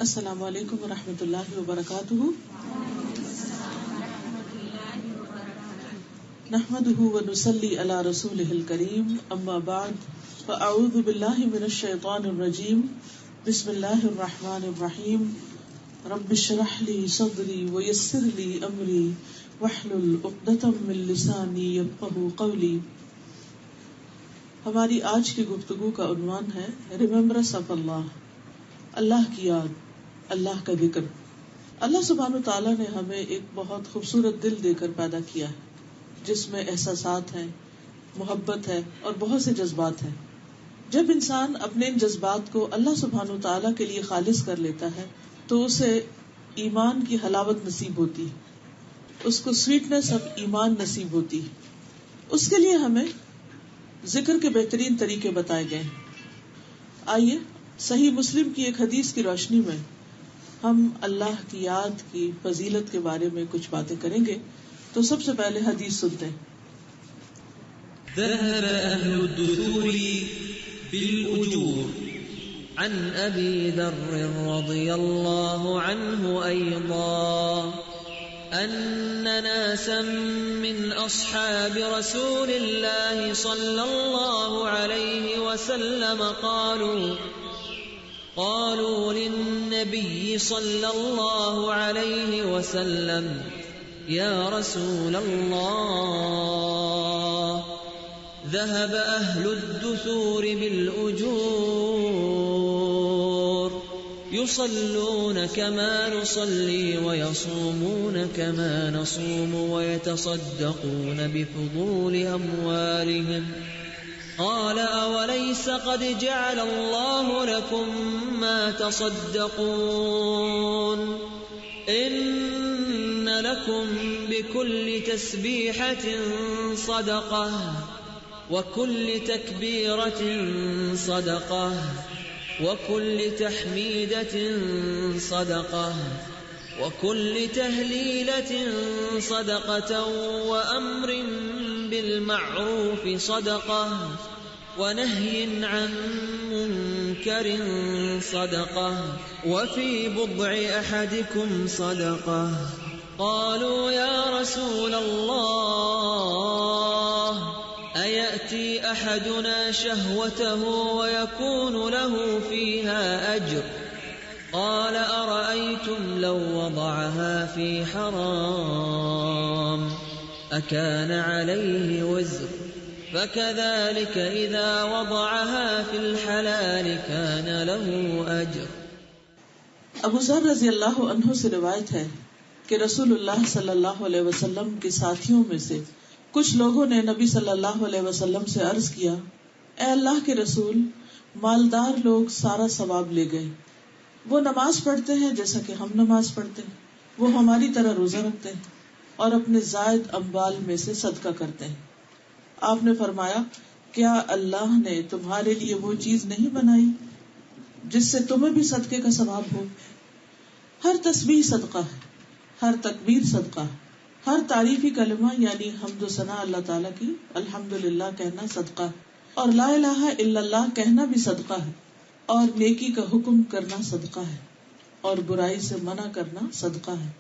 السلام علیکم ورحمۃ اللہ وبرکاتہ. نحمده ونصلي على رسوله الكريم اما بعد فاعوذ باللہ من الشیطان الرجیم. بسم اللہ الرحمن الرحیم. رب اشرح لي صدری ويسر لي امری واحلل عقدۃ من لسانی یفقهوا قولی. ہماری آج کی گفتگو کا عنوان ہے ریممبرنس آف اللہ، اللہ کی یاد، اللہ کا ذکر. اللہ سبحانہ وتعالیٰ نے ہمیں ایک بہت خوبصورت دل دے کر پیدا کیا ہے جس میں احساسات ہیں، محبت ہے اور بہت سے جذبات ہیں. جب انسان اپنے ان جذبات کو اللہ سبحانہ وتعالیٰ کے لیے خالص کر لیتا ہے تو اسے ایمان کی حلاوت نصیب ہوتی، اس کو سویٹنس آف ایمان نصیب ہوتی. اس کے لیے ہمیں ذکر کے بہترین طریقے بتائے گئے ہیں. آئیے صحیح مسلم کی ایک حدیث کی روشنی میں ہم اللہ کی یاد کی فضیلت کے بارے میں کچھ باتیں کریں گے. تو سب سے پہلے حدیث سنتے ہیں. ذهب أهل الدثور بالأجور عن أبي ذر رضي الله عنه أيضا أن ناسا من أصحاب رسول الله صلى الله عليه وسلم قالوا للنبي صلى الله عليه وسلم يا رسول الله ذهب أهل الدثور بالأجور يصلون كما نصلي ويصومون كما نصوم ويتصدقون بفضول أموالهم قال أوليس قد جعل الله لكم ما تصدقون إن لكم بكل تسبيحة صدقة وكل تكبيرة صدقة وكل تحميدة صدقة وكل تهليلة صدقة وأمر بالمعروف صدقة ونهي عن منكر صدقة وفي بضع أحدكم صدقة. قالوا يا رسول الله أيأتي أحدنا شهوته ويكون له فيها أجر؟ قال أرأيتم لو وضعها في حرام أكان عليه وزر؟ فكذلك إذا وضعها في الحلال كان له أجر. ابو ذر رضی اللہ عنہ سے روایت ہے کہ رسول اللہ صلی اللہ علیہ وسلم کے ساتھیوں میں سے کچھ لوگوں نے نبی صلی اللہ علیہ وسلم سے عرض کیا، اے اللہ کے رسول، مالدار لوگ سارا ثواب لے گئے. وہ نماز پڑھتے ہیں جیسا کہ ہم نماز پڑھتے ہیں، وہ ہماری طرح روزہ رکھتے ہیں اور اپنے زائد اموال میں سے صدقہ کرتے ہیں. آپ نے فرمایا، کیا اللہ نے تمہارے لیے وہ چیز نہیں بنائی جس سے تمہیں بھی صدقے کا ثواب ہو؟ ہر تسبیح صدقہ ہے، ہر تکبیر صدقہ ہے، ہر تعریفی کلمہ یعنی حمد و ثنا اللہ تعالیٰ کی الحمدللہ کہنا صدقہ ہے، اور لا الہ الا اللہ کہنا بھی صدقہ ہے، اور نیکی کا حکم کرنا صدقہ ہے، اور برائی سے منع کرنا صدقہ ہے.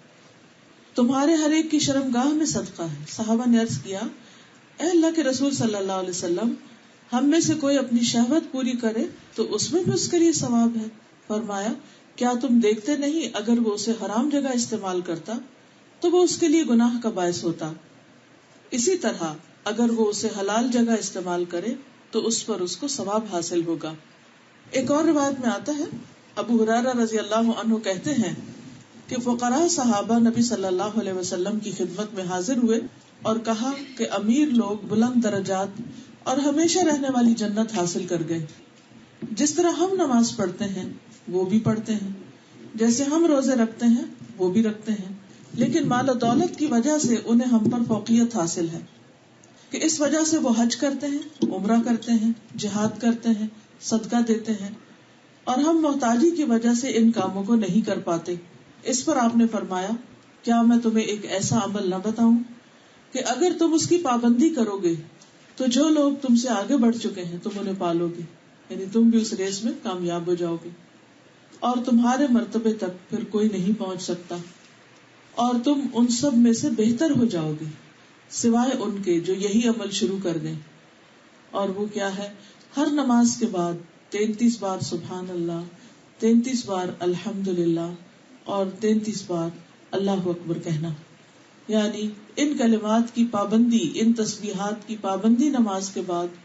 تمہارے ہر ایک کی شرمگاہ میں صدقہ ہے. صحابہ نے عرض کیا، اے اللہ کے رسول صلی اللہ علیہ وسلم، ہم میں سے کوئی اپنی شہوت پوری کرے تو اس میں بھی اس کے لیے ثواب ہے. فرمایا، کیا تم دیکھتے نہیں اگر وہ اسے حرام جگہ استعمال کرتا تو وہ اس کے لیے گناہ کا باعث ہوتا، اسی طرح اگر وہ اسے حلال جگہ استعمال کرے تو اس پر اس کو ثواب حاصل ہوگا. ایک اور روایت میں آتا ہے، ابو ہریرہ رضی اللہ عنہ کہتے ہیں کہ فقراء صحابہ نبی صلی اللہ علیہ وسلم کی خدمت میں حاضر ہوئے اور کہا کہ امیر لوگ بلند درجات اور ہمیشہ رہنے والی جنت حاصل کر گئے. جس طرح ہم نماز پڑھتے ہیں وہ بھی پڑھتے ہیں، جیسے ہم روزے رکھتے ہیں وہ بھی رکھتے ہیں، لیکن مال و دولت کی وجہ سے انہیں ہم پر فوقیت حاصل ہے کہ اس وجہ سے وہ حج کرتے ہیں، عمرہ کرتے ہیں، جہاد کرتے ہیں، صدقہ دیتے ہیں، اور ہم محتاجی کی وجہ سے ان کاموں کو نہیں کر پاتے. اس پر آپ نے فرمایا، کیا میں تمہیں ایک ایسا عمل نہ بتاؤں کہ اگر تم اس کی پابندی کرو گے تو جو لوگ تم سے آگے بڑھ چکے ہیں تم انہیں پالو گے، یعنی تم بھی اس ریس میں کامیاب ہو جاؤ گے. اور تمہارے مرتبے تک پھر کوئی نہیں پہنچ سکتا، اور تم ان سب میں سے بہتر ہو جاؤ گے سوائے ان کے جو یہی عمل شروع کر دیں. اور وہ کیا ہے؟ ہر نماز کے بعد 33 بار سبحان اللہ، 33 بار الحمدللہ اور 33 بار اللہ اکبر کہنا. یعنی ان کلمات کی پابندی، ان تسبیحات کی پابندی نماز کے بعد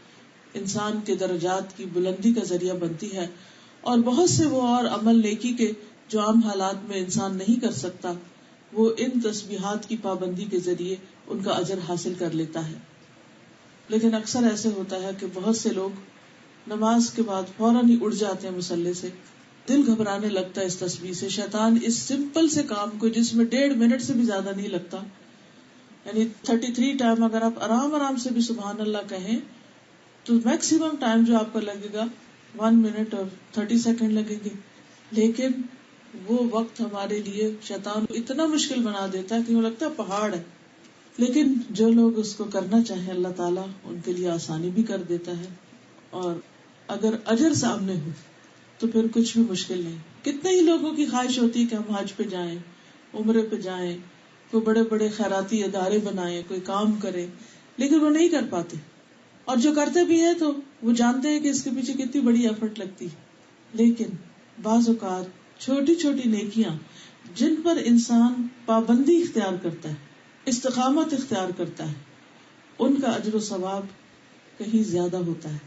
انسان کے درجات کی بلندی کا ذریعہ بنتی ہے، اور بہت سے وہ اور عمل نیکی کے جو عام حالات میں انسان نہیں کر سکتا، وہ ان تسبیحات کی پابندی کے ذریعے ان کا اجر حاصل کر لیتا ہے. لیکن اکثر ایسے ہوتا ہے کہ بہت سے لوگ نماز کے بعد فوراً ہی اٹھ جاتے ہیں مصلی سے. دل گھبرانے لگتا ہے اس تسبیح سے. شیطان اس سمپل سے کام کو جس میں 1.5 منٹ سے بھی زیادہ نہیں لگتا، یعنی 33 ٹائم اگر آپ آرام سے بھی سبحان اللہ کہیں تو میکسیمم ٹائم جو آپ کو لگے گا 1 منٹ اور 30 سیکنڈ لگیں گے. لیکن وہ وقت ہمارے لیے شیطان اتنا مشکل بنا دیتا ہے کہ وہ لگتا ہے پہاڑ ہے. لیکن جو لوگ اس کو کرنا چاہیں اللہ تعالیٰ ان کے لیے آسانی بھی کر دیتا ہے، اور اگر اجر سامنے ہو تو پھر کچھ بھی مشکل نہیں. کتنے ہی لوگوں کی خواہش ہوتی ہے کہ ہم حج پہ جائیں، عمرے پہ جائیں، کوئی بڑے بڑے خیراتی ادارے بنائیں، کوئی کام کریں، لیکن وہ نہیں کر پاتے. اور جو کرتے بھی ہیں تو وہ جانتے ہیں کہ اس کے پیچھے کتنی بڑی ایفرٹ لگتی ہے. لیکن بعض اوقات چھوٹی چھوٹی نیکیاں جن پر انسان پابندی اختیار کرتا ہے، استقامت اختیار کرتا ہے، ان کا اجر و ثواب کہیں زیادہ ہوتا ہے.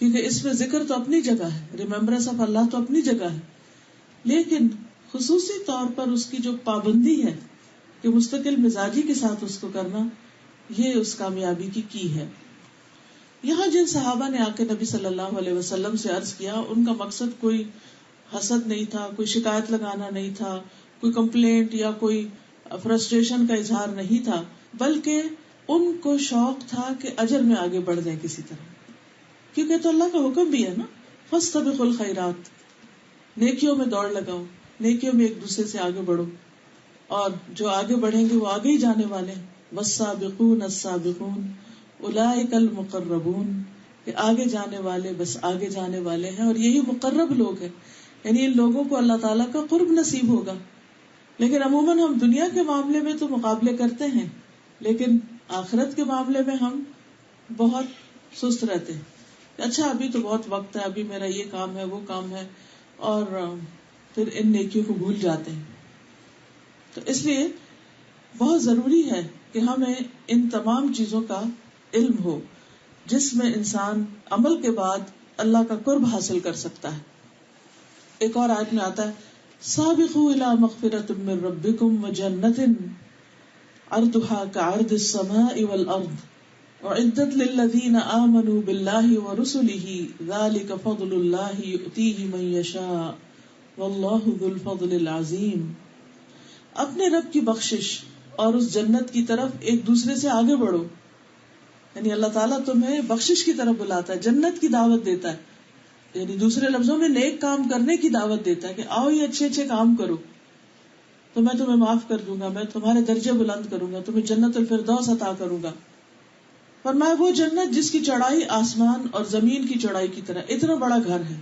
کیونکہ اس میں ذکر تو اپنی جگہ ہے، ریممبرنس آف اللہ تو اپنی جگہ ہے، لیکن خصوصی طور پر اس کی جو پابندی ہے کہ مستقل مزاجی کے ساتھ اس کو کرنا، یہ اس کامیابی کی ہے. یہاں جن صحابہ نے آ کے نبی صلی اللہ علیہ وسلم سے عرض کیا، ان کا مقصد کوئی حسد نہیں تھا، کوئی شکایت لگانا نہیں تھا، کوئی کمپلینٹ یا کوئی فرسٹریشن کا اظہار نہیں تھا، بلکہ ان کو شوق تھا کہ اجر میں آگے بڑھ جائیں کسی طرح. کیونکہ تو اللہ کا حکم بھی ہے نا، فاستبقوا الخیرات، نیکیوں میں دوڑ لگاؤ، نیکیوں میں ایک دوسرے سے آگے بڑھو، اور جو آگے بڑھیں گے وہ آگے ہی جانے والے ہیں. والسابقون السابقون اولئک المقربون، کہ آگے جانے والے بس آگے جانے والے ہیں، اور یہی مقرب لوگ ہیں. یعنی ان لوگوں کو اللہ تعالیٰ کا قرب نصیب ہوگا. لیکن عموماً ہم دنیا کے معاملے میں تو مقابلے کرتے ہیں، لیکن آخرت کے معاملے میں ہم بہت سست رہتے ہیں. اچھا ابھی تو بہت وقت ہے، ابھی میرا یہ کام ہے وہ کام ہے، اور پھر ان نیکیوں کو بھول جاتے ہیں. تو اس لیے بہت ضروری ہے کہ ہمیں ان تمام چیزوں کا علم ہو جس میں انسان عمل کے بعد اللہ کا قرب حاصل کر سکتا ہے. ایک اور آیت میں آتا ہے سابقوا الى مغفرۃ من ربکم وجنۃ عرضها كعرض السماء والارض اعدت للذین آمنوا باللہ ورسلہ ذلک فضل اللہ یؤتیہ من یشاء واللہ ذو الفضل العظیم. اپنے رب کی بخشش اور اس جنت کی طرف ایک دوسرے سے آگے بڑھو. یعنی اللہ تعالیٰ تمہیں بخشش کی طرف بلاتا ہے، جنت کی دعوت دیتا ہے، یعنی دوسرے لفظوں میں نیک کام کرنے کی دعوت دیتا ہے کہ آؤ یہ اچھے اچھے کام کرو تو میں تمہیں معاف کر دوں گا، میں تمہارے درجے بلند کروں گا، تمہیں جنت الفردوس عطا کروں گا. فرمایا وہ جنت جس کی چوڑائی آسمان اور زمین کی چوڑائی کی طرح، اتنا بڑا گھر ہے،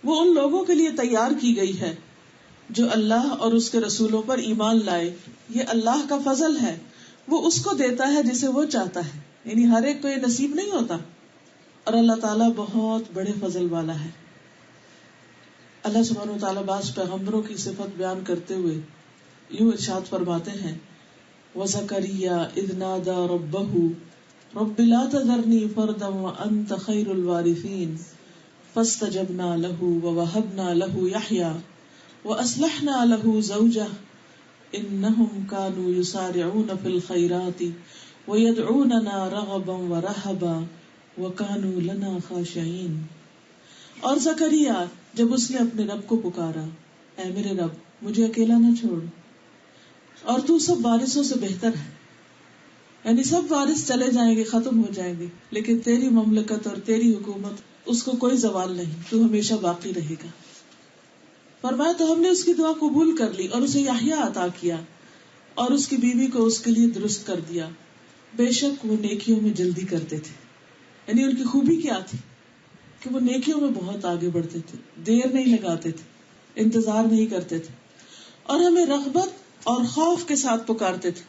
وہ ان لوگوں کے لیے تیار کی گئی ہے جو اللہ اور اس کے رسولوں پر ایمان لائے. یہ اللہ کا فضل ہے، وہ اس کو دیتا ہے جسے وہ چاہتا ہے. یعنی ہر ایک کو یہ نصیب نہیں ہوتا، اور اللہ تعالیٰ بہت بڑے فضل والا ہے. اللہ سبحانہ وتعالیٰ بعض پیغمبروں کی صفت بیان کرتے ہوئے یوں ارشاد فرماتے ہیں وَزَكَرِيَّا إِذْ نَادَى رَبَّهُ رَبِّ لَا تَذَرْنِي فَرْدًا وَأَنْتَ خَيْرُ الْوَارِثِينَ فَاسْتَجَبْنَا لَهُ وَوَهَبْنَا لَهُ يَحْيَىٰ وَأَصْلَحْنَا لَهُ زَوْجَهُ إِنَّهُمْ كَانُوا يُسَارِعُونَ فِي الْخَيْرَاتِ وَيَدْعُونَنَا رَغَبًا وَرَهَبًا وَكَانُوا لَنَا خَاشِعِينَ. اور زکریا جب اس نے اپنے رب کو پکارا، اے میرے رب مجھے اکیلا نہ چھوڑ، اور تو سب وارثوں سے بہتر ہے. یعنی سب وارث چلے جائیں گے، ختم ہو جائیں گے، لیکن تیری مملکت اور تیری حکومت اس کو کوئی زوال نہیں، تو ہمیشہ باقی رہے گا. فرمایا تو ہم نے اس کی دعا قبول کر لی اور اسے یحییٰ عطا کیا، اور اس کی بیوی کو اس کے لیے درست کر دیا. بے شک وہ نیکیوں میں جلدی کرتے تھے. یعنی ان کی خوبی کیا تھی کہ وہ نیکیوں میں بہت آگے بڑھتے تھے، دیر نہیں لگاتے تھے. انتظار نہیں کرتے تھے، اور ہمیں رغبت اور خوف کے ساتھ پکارتے تھے.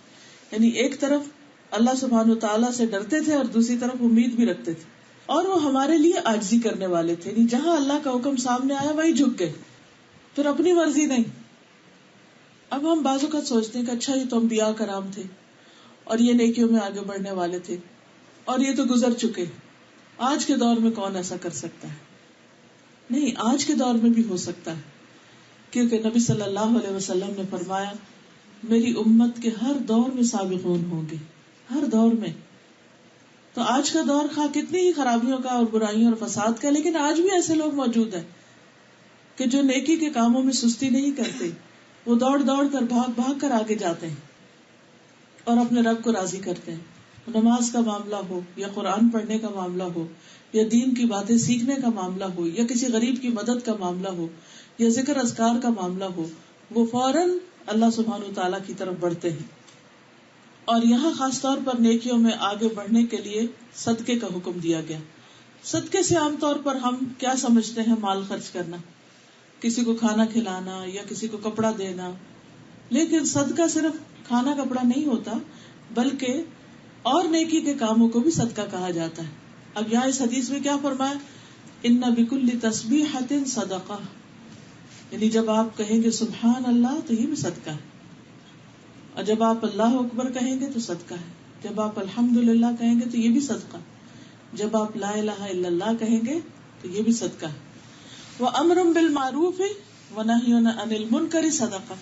یعنی ایک طرف اللہ سبحانہ تعالیٰ سے ڈرتے تھے اور دوسری طرف امید بھی رکھتے تھے، اور وہ ہمارے لیے عاجزی کرنے والے تھے. یعنی جہاں اللہ کا حکم سامنے آیا وہی جھک گئے، پھر اپنی مرضی نہیں. اب ہم بعض اوقات سوچتے ہیں کہ اچھا یہ تو انبیاء کرام تھے اور یہ نیکیوں میں آگے بڑھنے والے تھے اور یہ تو گزر چکے، آج کے دور میں کون ایسا کر سکتا ہے؟ نہیں، آج کے دور میں بھی ہو سکتا ہے، کیونکہ نبی صلی اللہ علیہ وسلم نے فرمایا میری امت کے ہر دور میں سابقون ہوں گے، ہر دور میں. تو آج کا دور خواہ کتنی ہی خرابیوں کا اور برائیوں اور فساد کا، لیکن آج بھی ایسے لوگ موجود ہیں کہ جو نیکی کے کاموں میں سستی نہیں کرتے، وہ دوڑ دوڑ کر بھاگ بھاگ کر آگے جاتے ہیں اور اپنے رب کو راضی کرتے ہیں. نماز کا معاملہ ہو یا قرآن پڑھنے کا معاملہ ہو یا دین کی باتیں سیکھنے کا معاملہ ہو یا کسی غریب کی مدد کا معاملہ ہو یا ذکر اذکار کا معاملہ ہو، وہ فوراً اللہ سبحانہ وتعالیٰ کی طرف بڑھتے ہیں. اور یہاں خاص طور پر نیکیوں میں آگے بڑھنے کے لیے صدقے کا حکم دیا گیا. صدقے سے عام طور پر ہم کیا سمجھتے ہیں؟ مال خرچ کرنا، کسی کو کھانا کھلانا یا کسی کو کپڑا دینا. لیکن صدقہ صرف کھانا کپڑا نہیں ہوتا، بلکہ اور نیکی کے کاموں کو بھی صدقہ کہا جاتا ہے. اب یہاں اس حدیث میں کیا فرمایا؟ ان بکل تسبیحۃ صدقہ، یعنی جب آپ کہیں گے سبحان اللہ تو یہ بھی صدقہ ہے، اور جب آپ اللہ اکبر کہیں گے تو صدقہ ہے، جب آپ الحمدللہ کہیں گے تو یہ بھی صدقہ ہے، جب آپ لا الہ الا اللہ کہیں گے تو یہ بھی صدقہ ہے. وَأَمْرٌ بِالْمَعْرُوفِ وَنَهْيٌ عَنِ الْمُنْكَرِ صدقہ،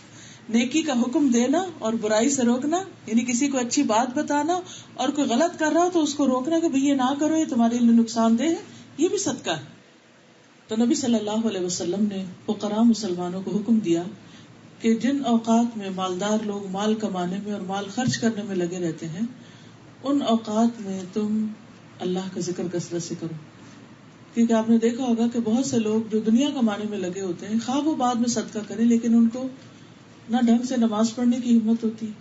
نیکی کا حکم دینا اور برائی سے روکنا، یعنی کسی کو اچھی بات بتانا اور کوئی غلط کر رہا ہو تو اس کو روکنا کہ بھئی یہ نہ کرو، یہ تمہارے لیے نقصان دہ ہے، یہ بھی صدقہ ہے. تو نبی صلی اللہ علیہ وسلم نے فقراء مسلمانوں کو حکم دیا کہ جن اوقات میں مالدار لوگ مال کمانے میں اور مال خرچ کرنے میں لگے رہتے ہیں، ان اوقات میں تم اللہ کا ذکر کثرت سے کرو. کیونکہ آپ نے دیکھا ہوگا کہ بہت سے لوگ جو دنیا کمانے میں لگے ہوتے ہیں، خواہ وہ بعد میں صدقہ کریں، لیکن ان کو نہ ڈھنگ سے نماز پڑھنے کی ہمت ہوتی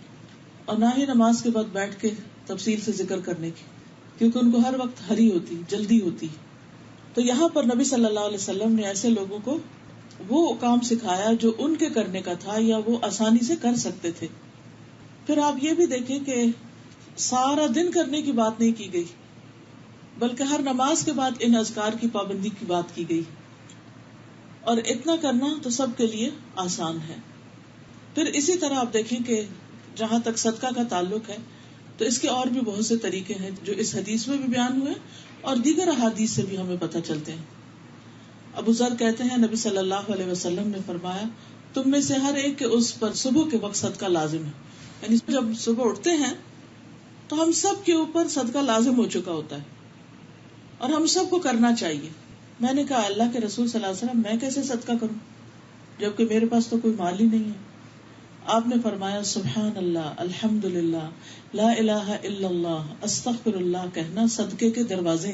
اور نہ ہی نماز کے بعد بیٹھ کے تفصیل سے ذکر کرنے کی، کیونکہ ان کو ہر وقت ہری ہوتی، جلدی ہوتی. تو یہاں پر نبی صلی اللہ علیہ وسلم نے ایسے لوگوں کو وہ کام سکھایا جو ان کے کرنے کا تھا یا وہ آسانی سے کر سکتے تھے. پھر آپ یہ بھی دیکھیں کہ سارا دن کرنے کی بات نہیں کی گئی، بلکہ ہر نماز کے بعد ان اذکار کی پابندی کی بات کی گئی، اور اتنا کرنا تو سب کے لیے آسان ہے. پھر اسی طرح آپ دیکھیں کہ جہاں تک صدقہ کا تعلق ہے تو اس کے اور بھی بہت سے طریقے ہیں جو اس حدیث میں بھی بیان ہوئے اور دیگر احادیث سے بھی ہمیں پتہ چلتے ہیں. ابو ذر کہتے ہیں نبی صلی اللہ علیہ وسلم نے فرمایا تم میں سے ہر ایک کے اس پر صبح کے وقت صدقہ لازم ہے. یعنی جب صبح اٹھتے ہیں تو ہم سب کے اوپر صدقہ لازم ہو چکا ہوتا ہے اور ہم سب کو کرنا چاہیے. میں نے کہا اللہ کے رسول صلی اللہ علیہ وسلم میں کیسے صدقہ کروں جبکہ میرے پاس تو کوئی مال ہی نہیں ہے؟ آپ نے فرمایا سبحان اللہ، الحمدللہ، لا الہ الا اللہ، استغفر اللہ کہنا صدقے کے دروازے.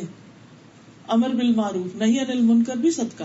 امر بالمعروف نہی عن المنکر بھی صدقہ.